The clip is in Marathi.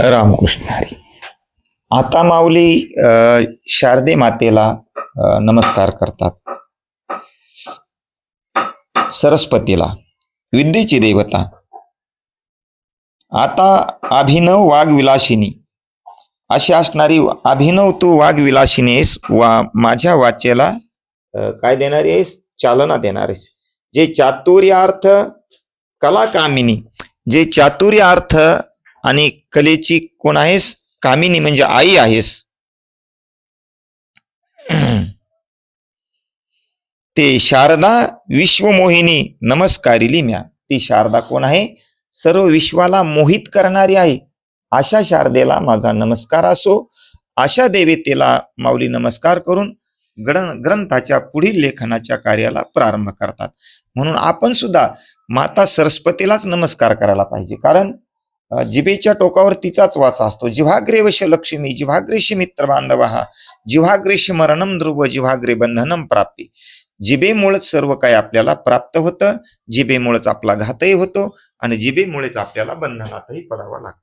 रामकृष्ण हरी. आता माऊली शारदे मातेला नमस्कार करतात. सरस्वतीला, विद्येची देवता. आता अभिनव वाग्विलासिनी अशी असणारी अभिनव तू वाग्विलासिनी आहेस, माझ्या वाचेला काय देणारी आहेस? चालना देणार आहेस. जे चातुर्यार्थ कला कामिनी, जे चातुर्यार्थ आणि कलेची कोण आहेस? कामिनी म्हणजे आई आहेस. ते शारदा विश्वमोहिनी नमस्कारिली म्या. ती शारदा कोण आहे? सर्व विश्वाला मोहित करणारी आहे. अशा शारदेला माझा नमस्कार असो. अशा देवतेला माऊली नमस्कार करून ग्रंथाच्या पुढील लेखनाच्या कार्याला प्रारंभ करतात. म्हणून आपण सुद्धा माता सरस्वतीलाच नमस्कार करायला पाहिजे. कारण जिभेच्या टोकावर तिचाच वास असतो. जिव्हाग्रेवश लक्ष्मी, जिव्हाग्रेश मित्र बांधवा, जिव्हाग्रेश मरणम ध्रुव, जिव्हाग्रे बंधनम प्राप्ती. जिभेमुळेच सर्व काही आपल्याला प्राप्त होतं, जिभेमुळेच आपला घातही होतो आणि जिभेमुळेच आपल्याला बंधनातही पडावं लागतं.